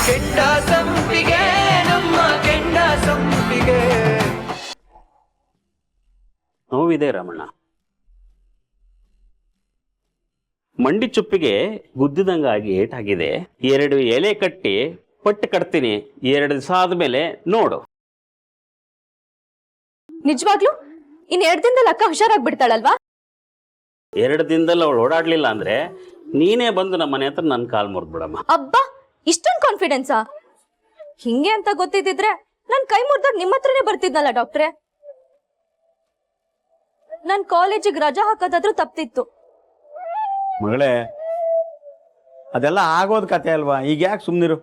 ಕೆಂಡ ಸಂಪಿಗೆ ನಮ್ಮ ಕೆಂಡ ಸಂಪಿಗೆ. ನೋವಿದೆ ರಮಣ್ಣ. ಮಂಡಿ ಚುಪ್ಪಿಗೆ ಗುದ್ದಿದಂಗಾಗಿ ಏಟಾಗಿದೆ. 2 ಎಲೆ ಕಟ್ಟಿ ಪಟ್ಟು ಕಟ್ತೀನಿ. 2 ದಿವಸ ಆದ್ಮೇಲೆ ನೋಡು. ನಿಜವಾಗ್ಲು ಇನ್ 2 ದಿನದಲ್ಲಿ ಅಕ್ಕ ಹುಷಾರಾಗ್ಬಿಡ್ತಾಳಲ್ವಾ? 2 ದಿನದಲ್ಲಿ ಅವಳು ಓಡಾಡ್ಲಿಲ್ಲ ಅಂದ್ರೆ ನೀನೇ ಬಂದು ನಮ್ಮ ಮನೆ ಹತ್ರ ನನ್ನ ಕಾಲ್ ಮುರಿದ್ಬಿಡಮ್ಮ. ಅಬ್ಬಾ, ಇಷ್ಟೊಂದು ಕಾನ್ಫಿಡೆನ್ಸಾ? ಹಿಂಗೆ ಅಂತ ಗೊತ್ತಿದ್ದಿದ್ರೆ ನನ್ ಕೈ ಮುರಿದಾಗ ನಿಮ್ಮ ಹತ್ರನೇ ಬರ್ತಿದ್ನಲ್ಲ ಡಾಕ್ಟ್ರೆ. ನನ್ ಕಾಲೇಜಿಗೆ ರಜಾ ಹಾಕೋದಾದ್ರೂ ತಪ್ತಿತ್ತು. ಮಗಳೇ, ಅದೆಲ್ಲ ಆಗೋದ್ ಕತೆ ಅಲ್ವಾ, ಈಗ ಯಾಕೆ ಸುಮ್ನಿರು?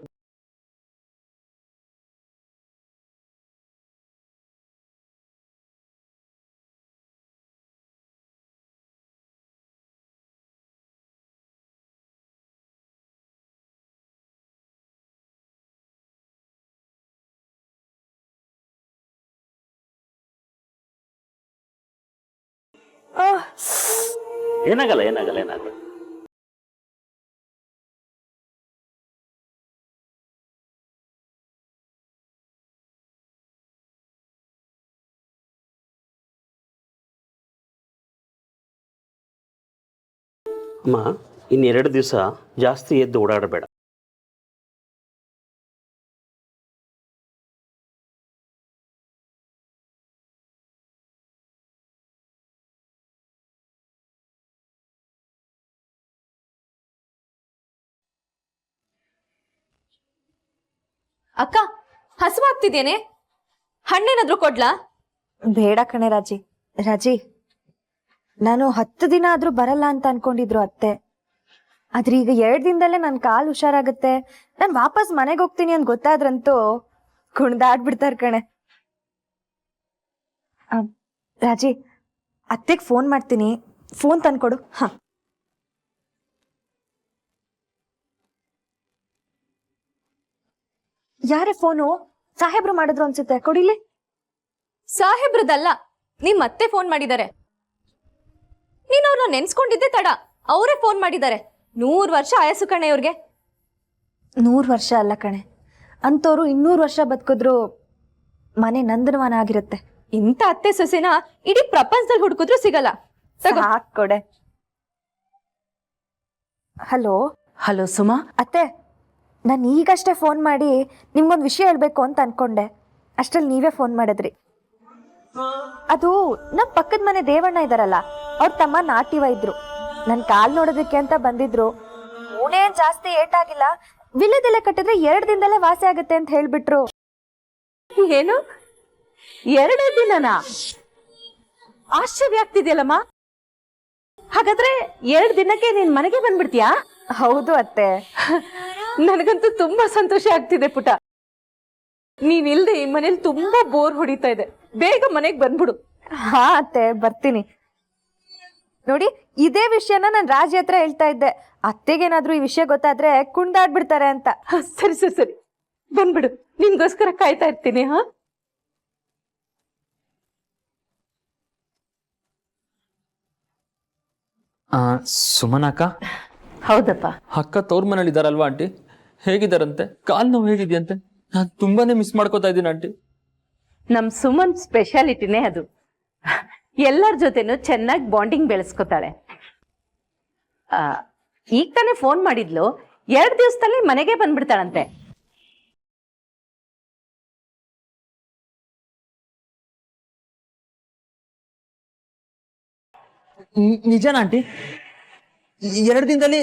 ಏನಾಗಲ್ಲ ಏನಾಗಲ್ಲ ಏನಾಗಲ್ಲ. ಅಮ್ಮ, ಇನ್ನು 2 ದಿವಸ ಜಾಸ್ತಿ ಎದ್ದು ಓಡಾಡಬೇಡ. ಅಕ್ಕ, ಹಸುವಾಗ್ತಿದ್ದೇನೆ, ಹಣ್ಣೇನಾದ್ರೂ ಕೊಡ್ಲಾ? ಬೇಡ ಕಣೆ ರಾಜಿ. ರಾಜಿ, ನಾನು 10 ದಿನ ಆದ್ರೂ ಬರಲ್ಲ ಅಂತ ಅನ್ಕೊಂಡಿದ್ರು ಅತ್ತೆ. ಆದ್ರೆ ಈಗ 2 ದಿನದಲ್ಲೇ ನನ್ ಕಾಲ್ ಹುಷಾರಾಗತ್ತೆ, ನಾನ್ ವಾಪಸ್ ಮನೆಗೆ ಹೋಗ್ತೀನಿ ಅಂತ ಗೊತ್ತಾದ್ರಂತೂ ಕುಣ್ದಾಡ್ಬಿಡ್ತಾರ ಕಣೆ. ರಾಜಿ, ಅತ್ತೆಗ್ ಫೋನ್ ಮಾಡ್ತೀನಿ, ಫೋನ್ ತಂದ್ಕೊಡು. ಹ, ಯಾರೇ ಫೋನು? ಸಾಹೇಬ್ರು ಮಾಡಿದ್ರು ಅನ್ಸುತ್ತೆ, ಕೊಡಿಲಿ. ಸಾಹೇಬ್ರದಲ್ಲ, ನಿಮ್ ಮತ್ತೆ ಫೋನ್ ಮಾಡಿದ್ದಾರೆ. ನೀನ್ ಅವ್ರನ್ನ ನೆನ್ಸ್ಕೊಂಡಿದ್ದೆ ತಡ, ಅವರೇ ಫೋನ್ ಮಾಡಿದ್ದಾರೆ. 100 ವರ್ಷ ಆಯಸ್ಸು ಕಣೆ ಇವ್ರಿಗೆ. 100 ವರ್ಷ ಅಲ್ಲ ಕಣೆ, ಅಂತವ್ರು 200 ವರ್ಷ ಬದುಕಿದ್ರು ಮನೆ ನಂದನವನ ಆಗಿರುತ್ತೆ. ಇಂಥ ಅತ್ತೆ ಸೊಸೆನ ಇಡೀ ಪ್ರಪಂಚದಲ್ಲಿ ಹುಡುಕಿದ್ರು ಸಿಗಲ್ಲ. ಕೊಡೆ. ಹಲೋ. ಹಲೋ ಸುಮಾ. ಅತ್ತೆ, ನಾನು ಈಗಷ್ಟೇ ಫೋನ್ ಮಾಡಿ ನಿಮ್ಗೊಂದು ವಿಷಯ ಹೇಳ್ಬೇಕು ಅಂತ ಅನ್ಕೊಂಡೆ, ಅಷ್ಟ್ರಲ್ಲಿ ನೀವೇ ಫೋನ್ ಮಾಡಿದ್ರಿ. ಅದು ನಮ್ ಪಕ್ಕದ ಮನೆ ದೇವಣ್ಣ ಇದಾರಲ್ಲ, ಅವ್ರ ತಮ್ಮ ನಾಟಿ ವೈದ್ಯರು. ನನ್ ಕಾಲ್ ನೋಡೋದಕ್ಕೆ ಅಂತ ಬಂದಿದ್ರು. ಊನೇನ್ ಜಾಸ್ತಿ ಏಟಾಗಿಲ್ಲ, ವಿಳ್ಯದೆಲೆ ಕಟ್ಟಿದ್ರೆ 2 ದಿನದಲ್ಲೇ ವಾಸಿ ಆಗುತ್ತೆ ಅಂತ ಹೇಳ್ಬಿಟ್ರು. ಏನು 2 ದಿನನಾ? ಆಶ್ಚರ್ಯ ಆಗ್ತಿದ್ಯಲ್ಲಮ್ಮ. ಹಾಗಾದ್ರೆ 2 ದಿನಕ್ಕೆ ನೀನ್ ಮನೆಗೆ ಬಂದ್ಬಿಡ್ತೀಯಾ? ಹೌದು ಅತ್ತೆ. ನನಗಂತೂ ತುಂಬಾ ಸಂತೋಷ ಆಗ್ತಿದೆ ಪುಟ. ನೀನಿಲ್ದೆ ಈ ಮನೇಲಿ ತುಂಬಾ ಬೋರ್ ಹೊಡಿತಾ ಇದೆ. ಬೇಗ ಮನೆಗ್ ಬಂದ್ಬಿಡು. ಹಾ ಅತ್ತೆ, ಬರ್ತೀನಿ. ನೋಡಿ, ಇದೇ ವಿಷಯನ ನಾನು ರಾಜಿ ಹತ್ರ ಹೇಳ್ತಾ ಇದ್ದೆ. ಅತ್ತೆಗೇನಾದ್ರೂ ಈ ವಿಷಯ ಗೊತ್ತಾದ್ರೆ ಕುಣ್ದಾಡ್ಬಿಡ್ತಾರೆ ಅಂತ. ಸರಿ ಸರಿ ಸರಿ, ಬಂದ್ಬಿಡು, ನಿನ್ಗೋಸ್ಕರ ಕಾಯ್ತಾ ಇರ್ತೀನಿ. ಹಾ, ಸುಮನಕ್ಕ? ಹೌದಪ್ಪ. ಅಕ್ಕ ತವ್ರ ಮನೇಲಿ ಇದಾರಲ್ವಾ ಆಂಟಿ? ಹೇಗಿದಾರಂತೆ? ಕಾಲ್ ನೋವು ಹೇಗಿದೆಯಂತೆ? ನಾನು ತುಂಬಾನೇ ಮಿಸ್ ಮಾಡ್ಕೋತಾ ಇದ್ದೀನಿ ಆಂಟಿ. ನಮ್ ಸುಮನ್ ಸ್ಪೆಷಾಲಿಟಿನೇ ಅದು. ಎಲ್ಲರ ಜೊತೆನೂ ಚೆನ್ನಾಗಿ ಬಾಂಡಿಂಗ್ ಬೆಳೆಸ್ಕೊತಾಳೆ. ಈಗ ತಾನೇ ಫೋನ್ ಮಾಡಿದ್ಲು, 2 ದಿವಸದಲ್ಲಿ ಮನೆಗೆ ಬಂದ್ಬಿಡ್ತಾಳಂತೆ. ನಿಜನಾ ಆಂಟಿ? 2 ದಿನದಲ್ಲಿ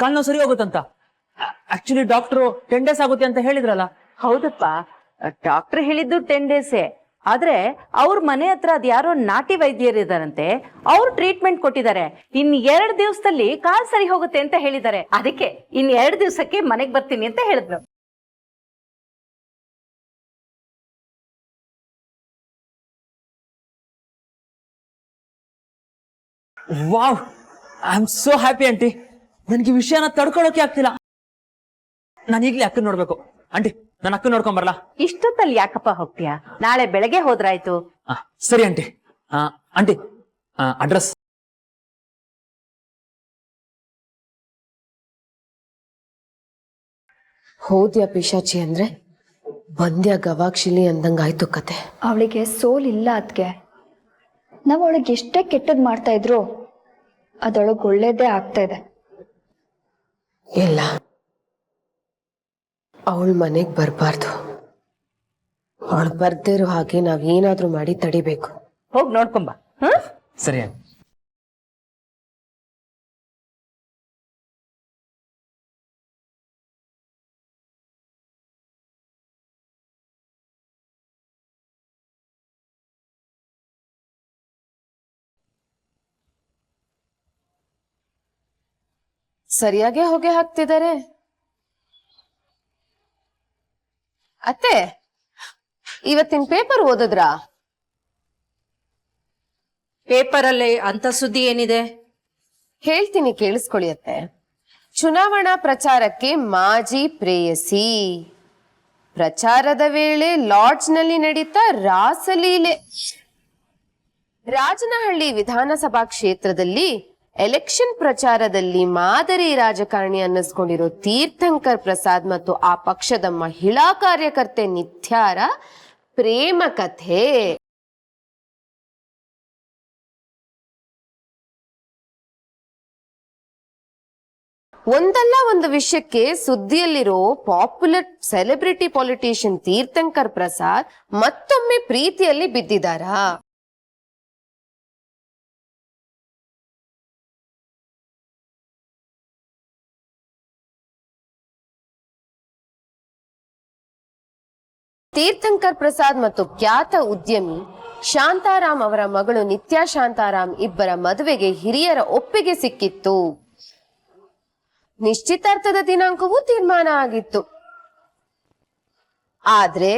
ಕಾಲ್ ನೋವು ಸರಿ ಹೋಗುತ್ತಂತ? ಆಕ್ಚುಲಿ ಡಾಕ್ಟ್ರು 10 ಡೇಸ್ ಆಗುತ್ತೆ ಅಂತ ಹೇಳಿದ್ರಲ್ಲ? ಹೌದಪ್ಪ, ಡಾಕ್ಟರ್ ಹೇಳಿದ್ದು 10 ಡೇಸೇ. ಆದ್ರೆ ಅವ್ರ ಮನೆ ಹತ್ರ ಅದ್ ಯಾರೋ ನಾಟಿ ವೈದ್ಯರು ಇದಾರಂತೆ, ಅವ್ರು ಟ್ರೀಟ್ಮೆಂಟ್ ಕೊಟ್ಟಿದ್ದಾರೆ. ಇನ್ 2 ದಿವಸದಲ್ಲಿ ಕಾಲ್ ಸರಿ ಹೋಗುತ್ತೆ ಅಂತ ಹೇಳಿದ್ದಾರೆ. ಅದಕ್ಕೆ ಇನ್ 2 ದಿವಸಕ್ಕೆ ಮನೆಗ್ ಬರ್ತೀನಿ ಅಂತ ಹೇಳಿದ್ರು. Wow, I am so happy aunty. ನನ್ಗೆ ವಿಷಯನ ತಡ್ಕೊಳಕ್ಕೆ ಆಗ್ತಿಲ್ಲ. ನಾನು ಈಗ್ಲೇ ಅಕ್ಕನ್ ನೋಡ್ಬೇಕು. ಆಂಟಿ, ನಾನು ಅಕ್ಕನ್ ನೋಡ್ಕೊಂಡ್ ಬರಲಾ? ಇಷ್ಟೊತ್ತಲ್ಲಿ ಯಾಕಪ್ಪ ಹೋಗ್ತೀಯಾ? ನಾಳೆ ಬೆಳಗ್ಗೆ ಹೋದ್ರಾಯ್ತು. ಸರಿ ಆಂಟಿ. Aunty, address? ಹೋದ್ಯಾ ಪಿಶಾಚಿ ಅಂದ್ರೆ ಬಂದ್ಯಾ ಗವಾಕ್ಷಿಲಿ ಅಂದಂಗಾಯ್ತು ಕತೆ. ಅವಳಿಗೆ ಸೋಲ್ ಇಲ್ಲ ಅದಕ್ಕೆ. ನಾವು ಅವಳಿಗೆ ಎಷ್ಟೇ ಕೆಟ್ಟದ್ ಮಾಡ್ತಾ ಇದ್ರು ಅದೊಳಗೆ ಒಳ್ಳೇದೇ ಆಗ್ತಾ ಇದೆ. ಇಲ್ಲ, ಅವಳ ಮನೆಗ್ ಬರ್ಬಾರ್ದು. ಅವಳು ಬರ್ದಿರೋ ಹಾಗೆ ನಾವೇನಾದ್ರೂ ಮಾಡಿ ತಡಿಬೇಕು. ಹೋಗಿ ನೋಡ್ಕೊಂಬ. ಸರಿ ಆಂಟಿ. ಸರಿಯಾಗೇ ಹೊಗೆ ಹಾಕ್ತಿದ್ದಾರೆ. ಅತ್ತೆ, ಇವತ್ತಿನ ಪೇಪರ್ ಓದಿದ್ರಾ? ಪೇಪರಲ್ಲಿ ಅಂತ ಸುದ್ದಿ ಏನಿದೆ? ಹೇಳ್ತೀನಿ ಕೇಳಿಸ್ಕೊಳ್ಳಿ ಅತ್ತೆ. ಚುನಾವಣಾ ಪ್ರಚಾರಕ್ಕೆ ಮಾಜಿ ಪ್ರೇಯಸಿ, ಪ್ರಚಾರದ ವೇಳೆ ಲಾಡ್ಜ್ನಲ್ಲಿ ನಡೀತಾ ರಾಸಲೀಲೆ. ರಾಜನಹಳ್ಳಿ ವಿಧಾನಸಭಾ ಕ್ಷೇತ್ರದಲ್ಲಿ ಎಲೆಕ್ಷನ್ ಪ್ರಚಾರದಲ್ಲಿ ಮಾದರಿ ರಾಜಕಾರಣಿ ಅನ್ನಿಸ್ಕೊಂಡಿರೋ ತೀರ್ಥಂಕರ್ ಪ್ರಸಾದ್ ಮತ್ತು ಆ ಪಕ್ಷದ ಮಹಿಳಾ ಕಾರ್ಯಕರ್ತೆ ನಿತ್ಯಾರ ಪ್ರೇಮ ಕಥೆ. ಒಂದಲ್ಲ ಒಂದು ವಿಷಯಕ್ಕೆ ಸುದ್ದಿಯಲ್ಲಿರೋ popular celebrity politician Theerthankar Prasad ಮತ್ತೊಮ್ಮೆ ಪ್ರೀತಿಯಲ್ಲಿ ಬಿದ್ದಿದ್ದಾರಾ? ತೀರ್ಥಂಕರ್ ಪ್ರಸಾದ್ ಮತ್ತು ಖ್ಯಾತ ಉದ್ಯಮಿ ಶಾಂತಾರಾಮ್ ಅವರ ಮಗಳು ನಿತ್ಯಾ ಶಾಂತಾರಾಮ್ ಇಬ್ಬರ ಮದುವೆಗೆ ಹಿರಿಯರ ಒಪ್ಪಿಗೆ ಸಿಕ್ಕಿತ್ತು. ನಿಶ್ಚಿತಾರ್ಥದ ದಿನಾಂಕವೂ ತೀರ್ಮಾನ ಆಗಿತ್ತು. ಆದ್ರೆ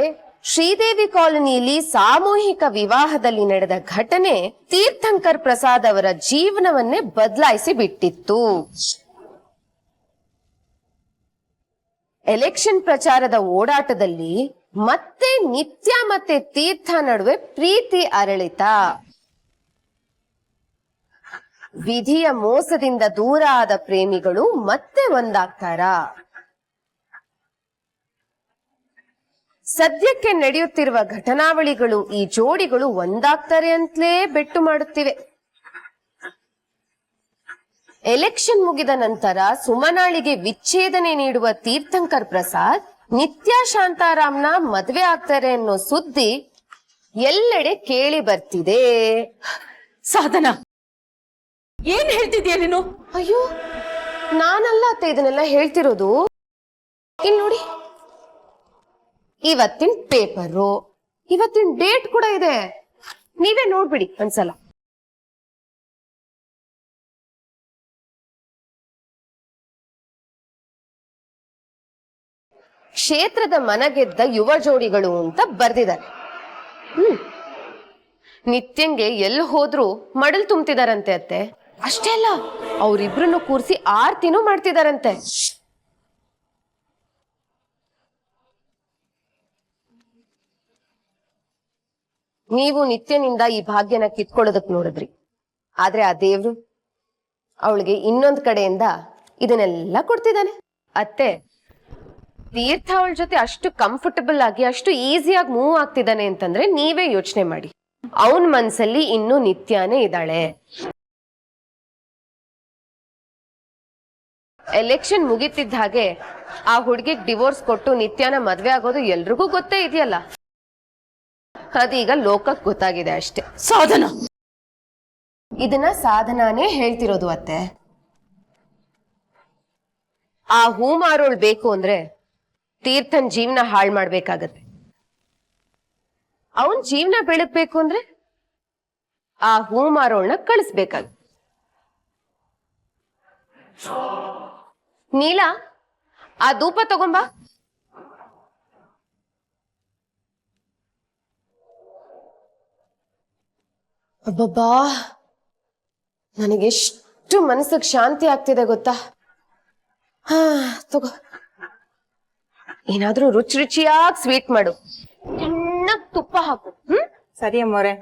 ಶ್ರೀದೇವಿ ಕಾಲೋನಿಯಲ್ಲಿ ಸಾಮೂಹಿಕ ವಿವಾಹದಲ್ಲಿ ನಡೆದ ಘಟನೆ ತೀರ್ಥಂಕರ್ ಪ್ರಸಾದ್ ಅವರ ಜೀವನವನ್ನೇ ಬದಲಾಯಿಸಿ ಬಿಟ್ಟಿತ್ತು. ಎಲೆಕ್ಷನ್ ಪ್ರಚಾರದ ಓಡಾಟದಲ್ಲಿ ಮತ್ತೆ ನಿತ್ಯ ಮತ್ತೆ ತೀರ್ಥ ನಡುವೆ ಪ್ರೀತಿ ಅರಳಿತ. ವಿಧಿಯ ಮೋಸದಿಂದ ದೂರ ಆದ ಪ್ರೇಮಿಗಳು ಮತ್ತೆ ಒಂದಾಗ್ತಾರ. ಸದ್ಯಕ್ಕೆ ನಡೆಯುತ್ತಿರುವ ಘಟನಾವಳಿಗಳು ಈ ಜೋಡಿಗಳು ಒಂದಾಗ್ತಾರೆ ಅಂತಲೇ ಬೆಟ್ಟು ಮಾಡುತ್ತಿವೆ. ಎಲೆಕ್ಷನ್ ಮುಗಿದ ನಂತರ ಸುಮನಾಳಿಗೆ ವಿಚ್ಛೇದನೆ ನೀಡುವ ತೀರ್ಥಂಕರ್ ಪ್ರಸಾದ್ ನಿತ್ಯಾ ಶಾಂತಾರಾಮ್ನ ಮದ್ವೆ ಆಗ್ತಾರೆ ಅನ್ನೋ ಸುದ್ದಿ ಎಲ್ಲೆಡೆ ಕೇಳಿ ಬರ್ತಿದೆ. ಸಾಧನ, ಏನ್ ಹೇಳ್ತಿದ್ಯಾ ನೀನು? ಅಯ್ಯೋ, ನಾನಲ್ಲ ಅತ್ತೆ ಇದನ್ನೆಲ್ಲ ಹೇಳ್ತಿರೋದು. ಇಲ್ಲಿ ನೋಡಿ, ಇವತ್ತಿನ ಪೇಪರು, ಇವತ್ತಿನ ಡೇಟ್ ಕೂಡ ಇದೆ. ನೀವೇ ನೋಡ್ಬಿಡಿ ಒಂದ್ಸಲ. ಕ್ಷೇತ್ರದ ಮನಗೆದ್ದ ಯುವ ಜೋಡಿಗಳು ಅಂತ ಬರ್ದಿದ್ದಾರೆ. ನಿತ್ಯಂಗೆ ಎಲ್ಲಿ ಹೋದ್ರು ಮಡಲ್ ತುಂಬ್ತಿದಾರಂತೆ ಅತ್ತೆ. ಅಷ್ಟೇ ಅಲ್ಲ, ಅವರಿಬ್ರನ್ನು ಕೂರಿಸಿ ಆರ್ತಿನೂ ಮಾಡ್ತಿದಾರಂತೆ. ನೀವು ನಿತ್ಯನಿಂದ ಈ ಭಾಗ್ಯನ ಕಿತ್ಕೊಳ್ಳೋದಕ್ ನೋಡಿದ್ರಿ. ಆದ್ರೆ ಆ ದೇವ್ರು ಅವಳಿಗೆ ಇನ್ನೊಂದ್ ಕಡೆಯಿಂದ ಇದನ್ನೆಲ್ಲ ಕೊಡ್ತಿದ್ದಾನೆ. ಅತ್ತೆ, ತೀರ್ಥ ಅವಳ ಜೊತೆ ಅಷ್ಟು ಕಂಫರ್ಟಬಲ್ ಆಗಿ ಅಷ್ಟು ಈಸಿಯಾಗಿ ಮೂವ್ ಆಗ್ತಿದ್ದಾನೆ ಅಂತಂದ್ರೆ ನೀವೇ ಯೋಚನೆ ಮಾಡಿ. ಅವನ್ ಮನ್ಸಲ್ಲಿ ಇನ್ನೂ ನಿತ್ಯಾನೇ ಇದ್ದಾಳೆ. ಎಲೆಕ್ಷನ್ ಮುಗಿತಿದ್ದ ಹಾಗೆ ಆ ಹುಡುಗಿಗೆ ಡಿವೋರ್ಸ್ ಕೊಟ್ಟು ನಿತ್ಯಾನ ಮದ್ವೆ ಆಗೋದು ಎಲ್ರಿಗೂ ಗೊತ್ತೇ ಇದೆಯಲ್ಲ. ಅದೀಗ ಲೋಕಕ್ಕೆ ಗೊತ್ತಾಗಿದೆ ಅಷ್ಟೇ. ಸಾಧನ, ಇದನ್ನ ಸಾಧನಾನೇ ಹೇಳ್ತಿರೋದು ಅತ್ತೆ. ಆ ಹೂ ಮಾರೋಳ್ ಬೇಕು ಅಂದ್ರೆ ತೀರ್ಥನ್ ಜೀವನ ಹಾಳು ಮಾಡ್ಬೇಕಾಗತ್ತೆ. ಅವನ್ ಜೀವನ ಬೆಳಗ್ಬೇಕು ಅಂದ್ರೆ ಆ ಹೂ ಮಾರೋಳ್ನ ಕಳಿಸ್ಬೇಕಾಗತ್ತೆ. ನೀಲಾ, ಆ ಧೂಪ ತಗೊಂಬ. ಅಬ್ಬಬ್ಬಾ, ನನಗೆಷ್ಟು ಮನಸ್ಸಿಗೆ ಶಾಂತಿ ಆಗ್ತಿದೆ ಗೊತ್ತಾ. ತಗೋ, ಏನಾದ್ರೂ ರುಚಿ ರುಚಿಯಾಗಿ ಸ್ವೀಟ್ ಮಾಡು. ಚೆನ್ನಾಗಿ ತುಪ್ಪ ಹಾಕು. ಸರಿ ಅಮ್ಮೋರೆ.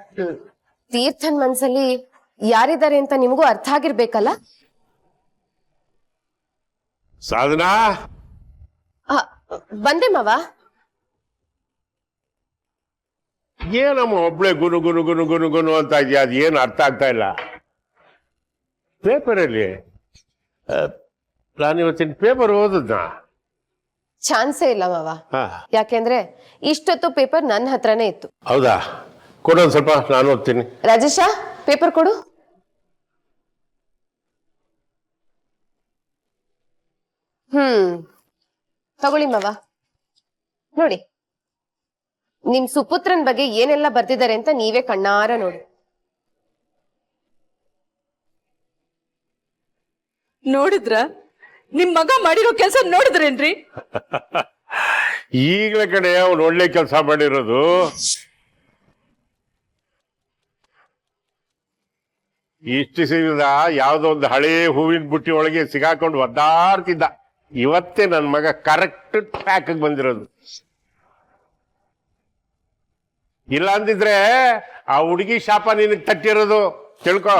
ತೀರ್ಥನ್ ಮನ್ಸಲ್ಲಿ ಯಾರಿದ್ದಾರೆ ಅಂತ ನಿಮಗೂ ಅರ್ಥ ಆಗಿರ್ಬೇಕಲ್ಲ. ಸಾಧನಾ, ಬಂದೆ ಮಾವ. ಏನಮ್ಮ ಒಬ್ಳೆ ಗುನು ಗುನು ಗುನು ಗುನು ಗುನು ಅಂತ ಇದೆಯಾ? ಅದು ಏನು ಅರ್ಥ ಆಗ್ತಾ ಇಲ್ಲ. ಪೇಪರಲ್ಲಿ ನಾನು ಇವತ್ತಿನ ಪೇಪರ್ ಓದದ್ನ. ಚಾನ್ಸೇ ಇಲ್ಲ ಮಾವ. ಹಾ, ಯಾಕೆಂದ್ರೆ ಇಷ್ಟೊತ್ತು ಪೇಪರ್ ನನ್ನ ಹತ್ರನೇ ಇತ್ತು. ಹೌದಾ? ಕೊಡೋದು ಸ್ವಲ್ಪ, ನಾನು ಓದ್ತೀನಿ. ರಾಜೇಶ, ಪೇಪರ್ ಕೊಡು. ತಗೊಳ್ಳಿ ಮಾವ, ನೋಡಿ. ನಿಮ್ ಸುಪುತ್ರನ್ ಬಗ್ಗೆ ಏನೆಲ್ಲ ಬರ್ತಿದ್ದಾರೆ ಅಂತ ನೀವೇ ಕಣ್ಣಾರ ನೋಡಿ. ನೋಡಿದ್ರ ನಿಮ್ ಮಗ ಮಾಡಿರೋ ಕೆಲಸ ನೋಡಿದ್ರೇನ್ರಿ? ಈಗಲೇ ಕಡೆ ಅವ್ನು ಒಳ್ಳೆ ಕೆಲಸ ಮಾಡಿರೋದು. ಇಷ್ಟು ಸಿಗದ ಯಾವ್ದೋ ಒಂದು ಹಳೇ ಹೂವಿನ ಬುಟ್ಟಿ ಒಳಗೆ ಸಿಗಾಕೊಂಡು ಒದ್ದಾಡ್ತಿದ್ದ. ಇವತ್ತೇ ನನ್ನ ಮಗ ಕರೆಕ್ಟ್ ಟ್ರ್ಯಾಕ್ ಬಂದಿರೋದು. ಇಲ್ಲ ಅಂದಿದ್ರೆ ಆ ಹುಡುಗಿ ಶಾಪ ನಿನಗೆ ತಟ್ಟಿರೋದು, ತಿಳ್ಕೊ.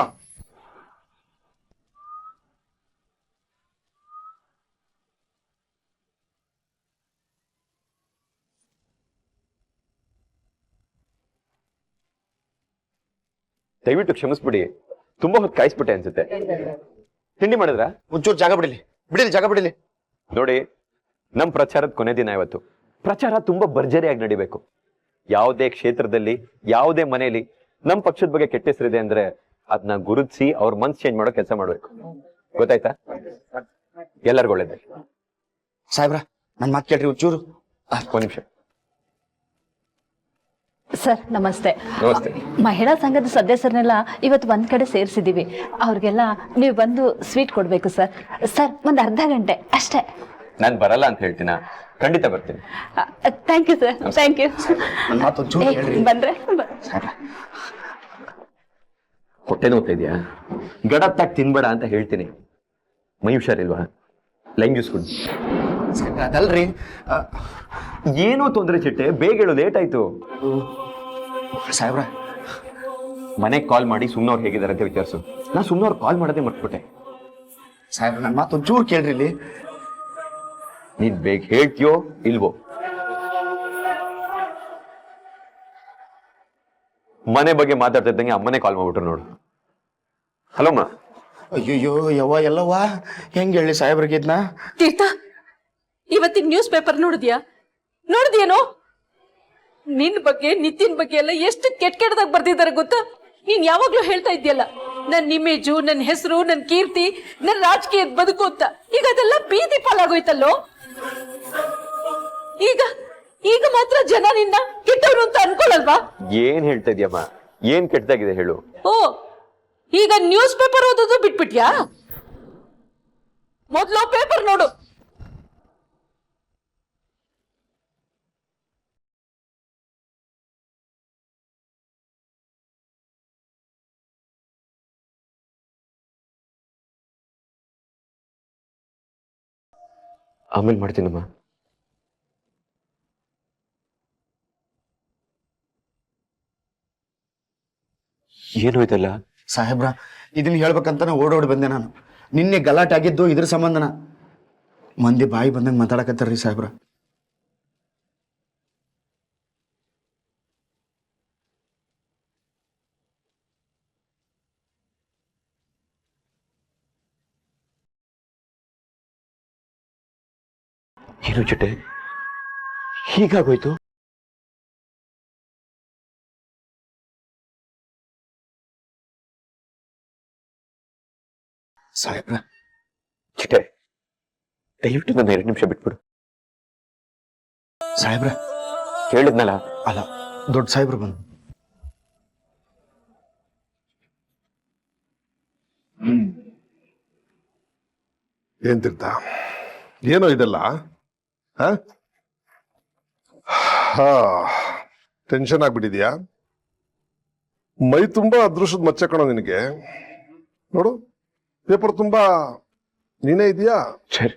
ದಯವಿಟ್ಟು ಕ್ಷಮಿಸ್ಬಿಡಿ, ತುಂಬಾ ಹೊತ್ತು ಕಾಯಿಸ್ಬಿಟ್ಟೆ ಅನ್ಸುತ್ತೆ. ತಿಂಡಿ ಮಾಡಿದ್ರ? ಒಂಚೂರು ಜಾಗ ಬಿಡಿಲಿ, ಜಾಗ ಬಿಡಿಲಿ. ನೋಡಿ, ನಮ್ ಪ್ರಚಾರದ ಕೊನೆ ದಿನ ಇವತ್ತು. ಪ್ರಚಾರ ತುಂಬಾ ಭರ್ಜರಿಯಾಗಿ ನಡಿಬೇಕು. ಯಾವುದೇ ಕ್ಷೇತ್ರದಲ್ಲಿ, ಯಾವುದೇ ಮನೆಯಲ್ಲಿ ನಮ್ ಪಕ್ಷದ ಬಗ್ಗೆ ಕೆಟ್ಟ ಹೆಸರಿದೆ ಅಂದ್ರೆ ಅದನ್ನ ಗುರುತಿಸಿ ಅವ್ರ ಮನ್ಸ್ ಚೇಂಜ್ ಮಾಡೋ ಕೆಲಸ ಮಾಡ್ಬೇಕು. ಗೊತ್ತಾಯ್ತಾ? ಎಲ್ಲರಿಗೂ ಒಳ್ಳೇದು. ಸಾಹೇಬ್ರ, ನನ್ ಮಾತು ಕೇಳ್ರಿ ಒಂಚೂರು. ಒಂದ್ ನಿಮಿಷ. ಸರ್ ನಮಸ್ತೆ. ನಮಸ್ತೆ. ಮಹಿಳಾ ಸಂಘದ ಸದಸ್ಯರನ್ನೆಲ್ಲ ಇವತ್ತು ಒಂದ್ ಕಡೆ ಸೇರಿಸಿದೀವಿ. ಅವ್ರಿಗೆಲ್ಲ ನೀವು ಬಂದು ಸ್ವೀಟ್ ಕೊಡ್ಬೇಕು ಸರ್. ಸರ್ ಒಂದ್ ಅರ್ಧ ಗಂಟೆ ಅಷ್ಟೇ. ನಾನ್ ಬರಲ್ಲ ಅಂತ ಹೇಳ್ತೀನ? ಖಂಡಿತ ಬರ್ತೀನಿ. Thank you sir, thank you. ಬಂದ್ರೆ ಹೊಟ್ಟೆ ನೋವ್ತಾ ಇದೆಯಾ? ಗಡತ್ತಾಗಿ ತಿನ್ಬೇಡ ಅಂತ ಹೇಳ್ತೀನಿ. ಮೈ ಹುಷಾರಿಲ್ವಾ? ಲೈನ್ ಜ್ಯೂಸ್ ಕುಡಿ. ಅದಲ್ರಿ, ಏನೋ ತೊಂದರೆ ಚಿಟ್ಟೆ, ಬೇಗ ಹೇಳು, ಲೇಟ್ ಆಯ್ತು. ಸಾಹೇಬ್ರ, ಮನೆಗೆ ಕಾಲ್ ಮಾಡಿ ಸುಮ್ನವ್ರು ಹೇಗಿದ್ದಾರೆ ಅಂತ ವಿಚಾರಿಸು. ನಾ ಸುಮ್ನವ್ರು ಕಾಲ್ ಮಾಡೋದೇ ಮರ್ತ್ಬಿಟ್ಟೆ. ಸಾಹೇಬ್ರ, ನನ್ನ ಮಾತು ಒಂಚೂರು ಕೇಳ್ರಿ. ಇಲ್ಲಿ ನೀನ್ ಬೇಗ ಹೇಳ್ತೀಯೋ ಇಲ್ವೋ? ಮನೆ ಬಗ್ಗೆ ಮಾತಾಡ್ತಿದ್ದಂಗೆ ಅಮ್ಮನೇ ಕಾಲ್ ಮಾಡ್ಬಿಟ್ರು ನೋಡು. ಹಲೋ ಅಮ್ಮ. ಅಯ್ಯಯ್ಯೋ ಯವ್ವ ಎಲ್ಲವ್ವ, ಹೆಂಗ್ ಹೇಳಿ ಸಾಹೇಬ್ರಿಗೆ ಇದ್ನ? ತೀರ್ಥ, ಇವತ್ತಿನ ನ್ಯೂಸ್ ಪೇಪರ್ ನೋಡಿದ್ಯೇನೋ? ನಿನ್ ಬಗ್ಗೆ, ನಿತಿನ್ ಬಗ್ಗೆ ಎಲ್ಲ ಎಷ್ಟು ಕೆಟ್ಟದಾಗ ಬರ್ದಿದ್ದಾರೆ ಗೊತ್ತಾ? ನೀನ್ ಯಾವಾಗ್ಲೂ ಹೇಳ್ತಾ ಇದ್ಯಲ್ಲ, ನನ್ನ ಇಮೇಜು, ನನ್ನ ಹೆಸರು, ನನ್ನ ಕೀರ್ತಿ, ನನ್ನ ರಾಜಕೀಯದ ಬದುಕು ಅಂತ. ಈಗ ಅದೆಲ್ಲ ಬೀದಿ ಪಾಲಾಗೋಯ್ತಲ್ಲೋ. ಈಗ ಮಾತ್ರ ಜನ ನಿನ್ನ ಕೆಟ್ಟವ್ರು ಅಂತ ಅನ್ಕೊಳಲ್ವಾ? ಏನ್ ಹೇಳ್ತಾ ಇದೀಯಮ್ಮ? ಏನ್ ಕೆಟ್ಟದಾಗಿದೆ ಹೇಳು. ಓ, ಈಗ ನ್ಯೂಸ್ ಪೇಪರ್ ಓದೋದು ಬಿಟ್ಬಿಟ್ಯಾ? ಮೊದ್ಲು ಪೇಪರ್ ನೋಡು. ಆಮೇಲೆ ಮಾಡ್ತೀನಮ್ಮ. ಏನು ಇದೆಲ್ಲ? ಸಾಹೇಬ್ರ, ಇದನ್ನ ಹೇಳ್ಬೇಕಂತಾನೆ ಓಡೋಡಿ ಬಂದೆ ನಾನು. ನಿನ್ನೆ ಗಲಾಟೆ ಆಗಿದ್ದು ಇದ್ರ ಸಂಬಂಧನ. ಮಂದಿ ಬಾಯಿ ಬಂದಂಗೆ ಮಾತಾಡಕತ್ತಾರ್ರಿ ಸಾಹೇಬ್ರ. ಏನು ಚಿಟ್ಟೆ, ಹೀಗಾಗೋಯ್ತು? ಸಾಹೇಬ್ರ, ಚಿಟ್ಟೆ, ದಯವಿಟ್ಟು ನನ್ನ 2 ನಿಮಿಷ ಬಿಟ್ಬಿಡು. ಸಾಹೇಬ್ರ, ಹೇಳಿದ್ನಲ್ಲ. ಅಲ್ಲ, ದೊಡ್ಡ ಸಾಹೇಬ್ರು ಬಂದು. ಏನ್ ತಿರ್ತ, ಏನೋ ಇದೆಲ್ಲ? ಟೆನ್ಷನ್ ಆಗ್ಬಿಟ್ಟಿದ್ಯಾ? ಮೈ ತುಂಬಾ ಅದೃಷ್ಟದ ಮಚ್ಚ ಕಣೋ ನಿನಗೆ. ನೋಡು, ಪೇಪರ್ ತುಂಬಾ ನೀನೇ ಇದೆಯಾ? ಸರ್,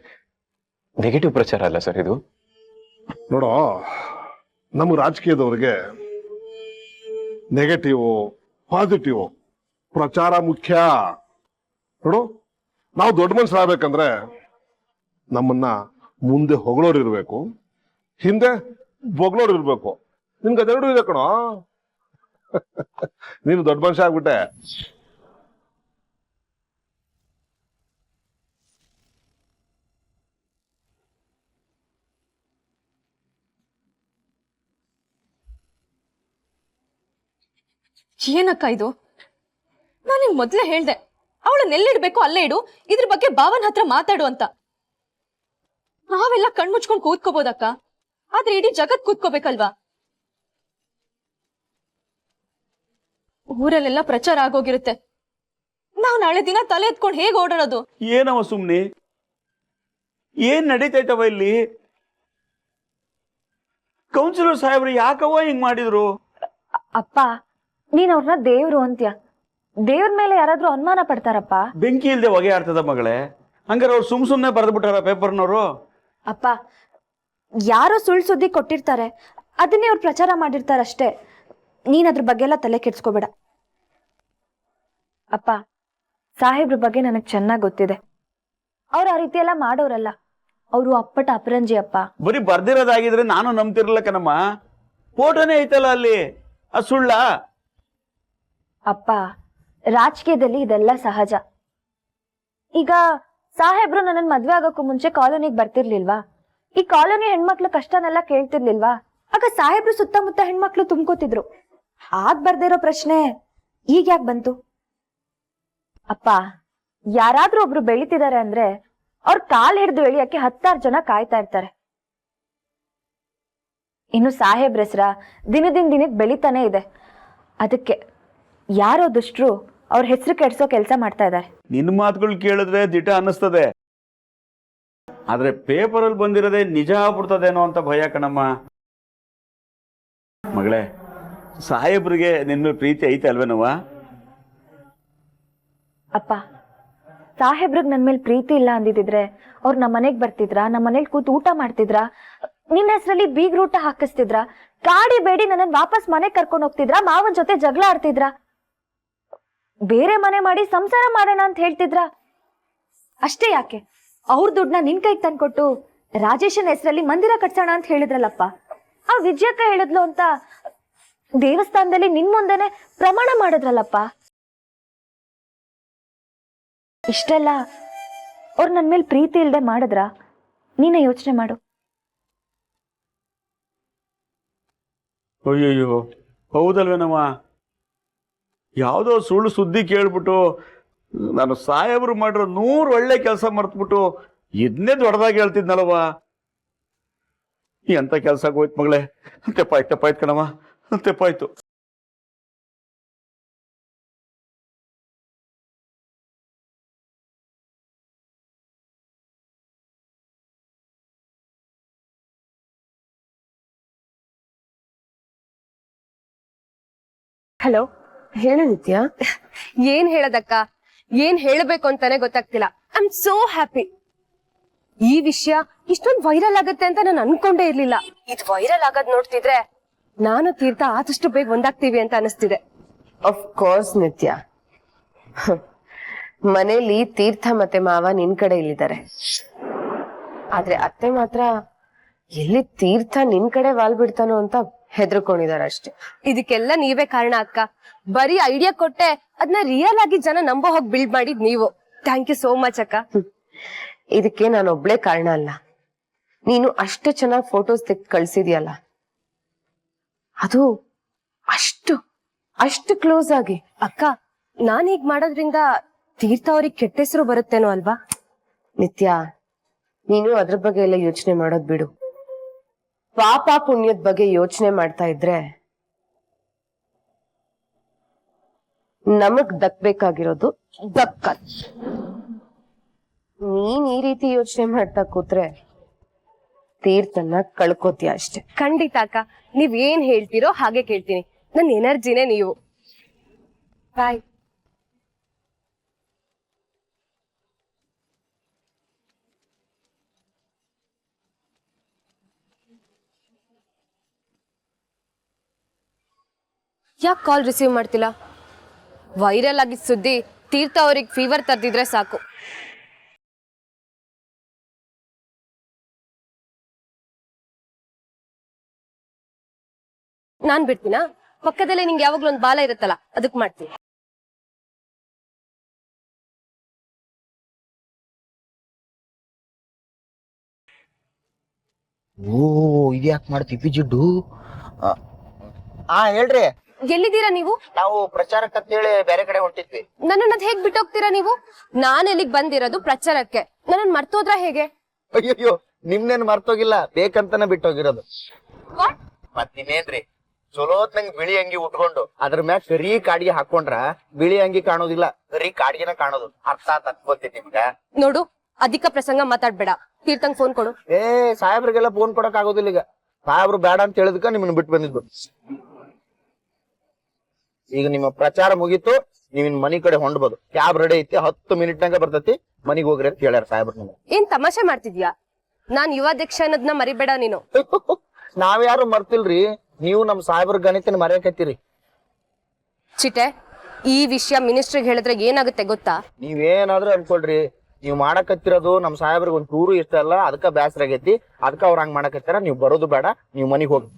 ನೆಗೆಟಿವ್ ಪ್ರಚಾರ ಅಲ್ಲ ಸರ್ ಇದು. ನೋಡೋ, ನಮ್ಮ ರಾಜಕೀಯದವ್ರಿಗೆ ನೆಗೆಟಿವ್ ಪಾಸಿಟಿವ್ ಪ್ರಚಾರ ಮುಖ್ಯ. ನೋಡು, ನಾವು ದೊಡ್ಡ ಮನುಷ್ಯರಾಗಬೇಕಂದ್ರೆ ನಮ್ಮನ್ನ ಮುಂದೆ ಹೊಗಳೋರು ಇರಬೇಕು, ಹಿಂದೆ ಬೊಗ್ಲೋಡಿರ್ಬೇಕು. ನಿನ್ಗೆ ಅದೆರಡು ಇದೆ ಕಣೋ. ನೀನು ದೊಡ್ಡ ಮನುಷ್ಯ ಆಗ್ಬಿಟ್ಟೆ. ಏನಕ್ಕ ಇದು? ನಾನು ನಿಂಗೆ ಮೊದಲೇ ಹೇಳ್ದೆ ಅವಳನ್ನೆಲ್ಲಿಡ್ಬೇಕು ಅಲ್ಲೇ ಇಡು, ಇದ್ರ ಬಗ್ಗೆ ಭಾವನ್ ಹತ್ರ ಮಾತಾಡು ಅಂತ. ನಾವೆಲ್ಲ ಕಣ್ಮುಚ್ಕೊಂಡು ಕೂತ್ಕೋಬೋದಕ್ಕ, ಆದ್ರೆ ಇಡೀ ಜಗತ್ ಕೂತ್ಕೋಬೇಕಲ್ವಾ? ಊರಲ್ಲೆಲ್ಲ ಪ್ರಚಾರ ಆಗೋಗಿರುತ್ತೆ. ನಾವ್ ನಾಳೆ ದಿನ ತಲೆ ಎತ್ಕೊಂಡು ಹೇಗೆ ಓಡಾಡೋದು? ಏನವ ಸುಮ್ನೆ ಏನ್ ನಡೀತೈತವ ಇಲ್ಲಿ? ಕೌನ್ಸಿಲರ್ ಸಾಹೇಬ್ರು ಯಾಕವ ಹಿಂಗ್ ಮಾಡಿದ್ರು? ಅಪ್ಪ, ನೀನ್ ಅವ್ರನ್ನ ದೇವ್ರು ಅಂತ್ಯ. ದೇವ್ರ ಮೇಲೆ ಯಾರಾದ್ರೂ ಅನುಮಾನ ಪಡ್ತಾರಪ್ಪ? ಬೆಂಕಿ ಇಲ್ದೆ ಹೊಗೆ ಆಡ್ತದ ಮಗಳೇ. ಹಂಗಾರೆ ಅವ್ರು ಸುಮ್ನೆ ಬರೆದು ಬಿಟ್ಟಾರ ಪೇಪರ್ನವರು? ಅಪ್ಪ, ಯಾರೋ ಸುಳ್ಳು ಸುದ್ದಿ ಕೊಟ್ಟಿರ್ತಾರೆ, ಅದನ್ನೇ ಅವ್ರು ಪ್ರಚಾರ ಮಾಡಿರ್ತಾರಷ್ಟೇ. ನೀನ್ ಅದ್ರ ಬಗ್ಗೆ ಎಲ್ಲ ತಲೆ ಕೆಡ್ಸ್ಕೋಬೇಡ. ಅಪ್ಪ, ಸಾಹೇಬ್ರ ಬಗ್ಗೆ ನನಗ್ ಚೆನ್ನಾಗ್ ಗೊತ್ತಿದೆ. ಅವ್ರು ಆ ರೀತಿ ಎಲ್ಲ ಮಾಡೋರಲ್ಲ. ಅವರು ಅಪ್ಪಟ ಅಪರಂಜಿ ಅಪ್ಪ. ಬರೀ ಬರ್ದಿರೋದಾಗಿದ್ರೆ ನಾನು ನಂಬ್ತಿರ್ಲಿಲ್ಲ ಕಣಮ್ಮ. ಫೋಟೋನೇ ಐತಲ್ಲ ಅಲ್ಲಿ, ಅದು ಸುಳ್ಳ? ಅಪ್ಪ, ರಾಜಕೀಯದಲ್ಲಿ ಇದೆಲ್ಲ ಸಹಜ. ಈಗ ಸಾಹೇಬ್ರು ನನ್ನ ಮದ್ವೆ ಆಗೋಕ್ಕೂ ಮುಂಚೆ ಕಾಲೋನಿಗೆ ಬರ್ತಿರ್ಲಿಲ್ವಾ? ಈ ಕಾಲೋನಿ ಹೆಣ್ಮಕ್ಳು ಕಷ್ಟನೆಲ್ಲ ಕೇಳ್ತಿರ್ಲಿಲ್ವಾ? ಆಗ ಸಾಹೇಬ್ರು ಸುತ್ತಮುತ್ತ ಹೆಣ್ಮಕ್ಳು ತುಂಬ್ಕೋತಿದ್ರು. ಆಗ್ ಬರ್ದಿರೋ ಪ್ರಶ್ನೆ ಈಗ ಯಾಕೆ ಬಂತು? ಅಪ್ಪ, ಯಾರಾದ್ರೂ ಒಬ್ರು ಬೆಳಿತಿದ್ದಾರೆ ಅಂದ್ರೆ ಅವ್ರ ಕಾಲ್ ಹಿಡಿದು ಎಳಿಯಕ್ಕೆ 10 ಜನ ಕಾಯ್ತಾ ಇರ್ತಾರೆ. ಇನ್ನು ಸಾಹೇಬ್ರ ಹೆಸ್ರ ದಿನಕ್ಕೆ ಬೆಳಿತಾನೆ ಇದೆ. ಅದಕ್ಕೆ ಯಾರೋ ದುಷ್ಟರು ಅವ್ರ ಹೆಸರು ಕೆಡ್ಸೋ ಕೆಲಸ ಮಾಡ್ತಾ ಇದ್ದಾರೆ. ನಿನ್ನ ಮಾತುಗಳು ಕೇಳಿದ್ರೆ ದಿಟ ಅನ್ನಿಸ್ತದೆ, ಆದ್ರೆ ಪೇಪರಲ್ಲಿ ಬಂದಿರೋದೇ ನಿಜ ಆಗ್ಬಿಡ್ತದೇನೋ ಅಂತ ಭಯ ಕಣಮ್ಮ. ಮಗಳೇ, ಸಾಹೇಬ್ರಿಗೆ ನಿನ್ನ ಪ್ರೀತಿ ಐತೆ ಅಲ್ವೇನವ್ವ? ಅಪ್ಪ, ಸಾಹೇಬ್ರಿಗೆ ನನ್ ಮೇಲೆ ಪ್ರೀತಿ ಇಲ್ಲ ಅಂದಿದ್ರೆ ಅವ್ರು ನಮ್ಮ ಮನೆಗ್ ಬರ್ತಿದ್ರ, ನಮ್ಮ ಮನೇಲಿ ಕೂತು ಊಟ ಮಾಡ್ತಿದ್ರ, ನಿನ್ನ ಹೆಸರಲ್ಲಿ ಬೀಗ್ ಊಟ ಹಾಕಿಸ್ತಿದ್ರ, ಗಾಡಿ ಬೇಡಿ ನನ್ನ ವಾಪಸ್ ಮನೆಗ್ ಕರ್ಕೊಂಡು ಹೋಗ್ತಿದ್ರ, ಮಾವನ್ ಜೊತೆ ಜಗಳ ಆಡ್ತಿದ್ರ, ಬೇರೆ ಮನೆ ಮಾಡಿ ಸಂಸಾರ ಮಾಡೋಣ ಅಂತ ಹೇಳ್ತಿದ್ರ. ಅಷ್ಟೇ ಯಾಕೆ ಅವ್ರ ದುಡ್ಡನ್ನ ನಿನ್ ಕೈಗೆ ತಂದ್ಕೊಟ್ಟು ರಾಜೇಶನ್ ಹೆಸರಲ್ಲಿ ಮಂದಿರ ಕಟ್ಸೋಣ ಅಂತ ಹೇಳಿದ್ರಲ್ಲಪ್ಪ. ಆ ವಿಜಯಕ್ಕ ಹೇಳಿದ್ಲು ಅಂತ ದೇವಸ್ಥಾನದಲ್ಲಿ ನಿನ್ ಮುಂದೆನೆ ಪ್ರಮಾಣ ಮಾಡಿದ್ರಲ್ಲಪ್ಪ. ಇಷ್ಟೆಲ್ಲ ಅವ್ರು ನನ್ ಮೇಲೆ ಪ್ರೀತಿ ಇಲ್ದೆ ಮಾಡಿದ್ರ? ನೀನೇ ಯೋಚನೆ ಮಾಡು. ಅಯ್ಯಯ್ಯೋ, ಹೌದಲ್ವೇನಮ್ಮ? ಯಾವುದೋ ಸುಳ್ಳು ಸುದ್ದಿ ಕೇಳ್ಬಿಟ್ಟು ನಾನು ಸಾಹೇಬ್ರು ಮಾಡಿರೋ 100 ಒಳ್ಳೆ ಕೆಲಸ ಮರ್ತ್ಬಿಟ್ಟು ಇದನ್ನೇ ದೊಡ್ಡದಾಗಿ ಹೇಳ್ತಿದ್ನಲ್ವ. ಎಂತ ಕೆಲಸ ಹೋಯ್ತು ಮಗಳೇ. ತೆಪ್ಪಾಯ್ತು ಕಣಮ್ಮ, ತೆಪ್ಪಾಯ್ತು. ಹಲೋ, ಹೇಳು ನಿತ್ಯ. ಏನ್ ಹೇಳದಕ್ಕ, ಏನ್ ಹೇಳಬೇಕು ಅಂತಾನೆ ಗೊತ್ತಾಗ್ತಿಲ್ಲ. I am so happy. ಈ ವಿಷಯ ಇಷ್ಟೊಂದು ವೈರಲ್ ಆಗತ್ತೆ ಅಂತ ನಾನು ಅನ್ಕೊಂಡೇ ಇರ್ಲಿಲ್ಲ. ಇದು ವೈರಲ್ ಆಗೋದ್ ನೋಡ್ತಿದ್ರೆ ನಾನು ತೀರ್ಥ ಆದಷ್ಟು ಬೇಗ ಒಂದಾಗ್ತೀವಿ ಅಂತ ಅನಿಸ್ತಿದೆ. ಆಫ್ ಕೋರ್ಸ್ ನಿತ್ಯ, ಮನೇಲಿ ತೀರ್ಥ ಮತ್ತೆ ಮಾವ ನಿನ್ ಕಡೆ ಇಲ್ಲಿದ್ದಾರೆ. ಆದ್ರೆ ಅತ್ತೆ ಮಾತ್ರ ಎಲ್ಲಿ ತೀರ್ಥ ನಿನ್ ಕಡೆ ವಾಲ್ ಬಿಡ್ತಾನೋ ಅಂತ ಹೆದರ್ಕೊಂಡಿದಾರ ಅಷ್ಟೇ. ಇದಕ್ಕೆಲ್ಲ ನೀವೇ ಕಾರಣ ಅಕ್ಕ. ಬರೀ ಐಡಿಯಾ ಕೊಟ್ಟೆ, ಅದನ್ನ ರಿಯಲ್ ಆಗಿ ಜನ ನಂಬೋ ಹೋಗಿ ಬಿಲ್ಡ್ ಮಾಡಿದ್ ನೀವು. ಥ್ಯಾಂಕ್ ಯು ಸೋ ಮಚ್ ಅಕ್ಕ. ಇದಕ್ಕೆ ನಾನು ಒಬ್ಳೆ ಕಾರಣ ಅಲ್ಲ, ನೀನು ಅಷ್ಟು ಚೆನ್ನಾಗಿ ಫೋಟೋಸ್ ತೆಗೆದು ಕಳ್ಸಿದ್ಯಲ್ಲ, ಅದು ಅಷ್ಟು ಕ್ಲೋಸ್ ಆಗಿ. ಅಕ್ಕ, ನಾನ್ ಹೀಗ್ ಮಾಡೋದ್ರಿಂದ ತೀರ್ಥ ಅವ್ರಿಗೆ ಕೆಟ್ಟ ಹೆಸರು ಬರುತ್ತೇನೋ ಅಲ್ವಾ? ನಿತ್ಯ, ನೀನು ಅದ್ರ ಬಗ್ಗೆ ಎಲ್ಲ ಯೋಚನೆ ಮಾಡೋದ್ ಬಿಡು. ಪಾಪ ಪುಣ್ಯದ ಬಗ್ಗೆ ಯೋಚನೆ ಮಾಡ್ತಾ ಇದ್ರೆ ನಮಗ್ ದಕ್ಬೇಕಾಗಿರೋದು ದಕ್ಕಲ್. ನೀನ್ ಈ ರೀತಿ ಯೋಚನೆ ಮಾಡ್ತಾ ಕೂತ್ರೆ ತೀರ್ಥನ ಕಳ್ಕೋತೀಯ ಅಷ್ಟೆ. ಖಂಡಿತ ಅಕ್ಕ, ನೀವ್ ಏನ್ ಹೇಳ್ತೀರೋ ಹಾಗೆ ಕೇಳ್ತೀನಿ. ನನ್ನ ಎನರ್ಜಿನೇ ನೀವು. ಬಾಯ್. ಯಾಕೆ ಕಾಲ್ ರಿಸೀವ್ ಮಾಡ್ತಿಲ್ಲ? ವೈರಲ್ ಆಗಿದ್ದ ಸುದ್ದಿ ತೀರ್ಥ ಅವ್ರಿಗೆ ಫೀವರ್ ತರ್ದಿದ್ರೆ ಸಾಕು. ನಾನ್ ಬಿಡ್ತೀನಾ? ಪಕ್ಕದಲ್ಲೇ ನಿಂಗೆ ಯಾವಾಗ್ಲೂ ಒಂದ್ ಬಾಲ ಇರುತ್ತಲ್ಲ, ಅದಕ್ ಮಾಡ್ತೀನಿ. ಓ ಇದ್ಯಾಕೆ ಮಾಡ್ತೀವಿ ಜಿಡ್ಡು? ಹೇಳ್ರಿ. ಎಲ್ಲಿದ್ದೀರಾ ನೀವು? ನಾವು ಪ್ರಚಾರಕ್ಕಂತೇಳಿ ಬೇರೆ ಕಡೆ ಹೊಂಟಿದ್ವಿ. ನನ್ನನ್ನ ಹೇಗ್ ಬಿಟ್ಟೋಗ್ತೀರಾ ನೀವು? ನಾನ್ ಎಲ್ಲಿಗ್ ಬಂದಿರೋದು ಪ್ರಚಾರಕ್ಕೆ, ನನ್ನನ್ ಮರ್ತೋದ್ರ ಹೇಗೆ? ಅಯ್ಯೋ ನಿಮ್ನೇನ್ ಮರ್ತೋಗಿಲ್ಲ, ಬೇಕಂತಾನೆ ಬಿಟ್ಟೋಗಿರೋದು. ಮತ್ತಿನ್ನೇನ್ರಿ, ಚಲೋತ್ ನಂಗೆ ಬಿಳಿ ಅಂಗಿ ಉಟ್ಕೊಂಡು ಅದ್ರ ಮ್ಯಾಗ ಕರಿ ಕಾಡಿಗೆ ಹಾಕೊಂಡ್ರ ಬಿಳಿ ಅಂಗಿ ಕಾಣೋದಿಲ್ಲ, ಕರಿ ಕಾಡಿಗೆನ ಕಾಣೋದು. ಅರ್ಥ ತಕ್ಕೋತೀನಿ ನಿಮ್ಗ. ನೋಡು, ಅಧಿಕ ಪ್ರಸಂಗ ಮಾತಾಡ್ಬೇಡ. ತೀರ್ಥಂಗ್ ಫೋನ್ ಕೊಡು. ಸಾಹೇಬ್ರಿಗೆಲ್ಲ ಫೋನ್ ಕೊಡಕ್ ಆಗೋದಿಲ್ಲ ಈಗ. ಸಾಹೇಬ್ರು ಬೇಡ ಅಂತ ಹೇಳಿದ್ಕ ನಿಮ್ಮನ್ನ ಬಿಟ್ಟು ಬಂದಿದ್ದು. ಈಗ ನಿಮ್ಮ ಪ್ರಚಾರ ಮುಗೀತು, ನೀವಿನ್ ಮನಿ ಕಡೆ ಹೊಂಡ್ಬೋದು. ಕ್ಯಾಬ್ ರೆಡಿ ಐತಿ, 10 ಮಿನಿಟ್ನಾಗ ಬರ್ತೈತಿ, ಮನಿಗ್ ಹೋಗ್ರಿ ಅಂತ ಹೇಳ್ಯಾರ ಸಾಹೇಬ್ರ. ಏನ್ ತಮಾಷೆ ಮಾಡ್ತಿದ್ಯಾ? ನಾನ್ ಯುವಾಧ್ಯಕ್ಷ ಅನ್ನೋದನ್ನ ಮರಿಬೇಡ ನೀನು. ನಾವ್ಯಾರು ಮರ್ತಿಲ್ರಿ, ನೀವು ನಮ್ ಸಾಹೇಬ್ರ ಗಣಿತನ ಮರೆಯಕತ್ತೀರಿ. ಚಿಟೆ, ಈ ವಿಷಯ ಮಿನಿಸ್ಟ್ರಿಗೆ ಹೇಳಿದ್ರೆ ಏನಾಗುತ್ತೆ ಗೊತ್ತಾ? ನೀವೇನಾದ್ರೂ ಅನ್ಕೊಳ್ರಿ, ನೀವ್ ಮಾಡಕತ್ತಿರೋದು ನಮ್ ಸಾಹೇಬ್ರಿಗೆ ಒಂದ್ ಚೂರು ಇಷ್ಟ ಅಲ್ಲ, ಅದಕ್ಕ ಬ್ಯಾಸರ ಆಗೈತಿ, ಅದಕ್ಕ ಅವ್ರ ಹಂಗ್ ಮಾಡಕತ್ತಾರ. ನೀವ್ ಬರೋದು ಬೇಡ, ನೀವ್ ಮನಿಗ್ ಹೋಗಿ.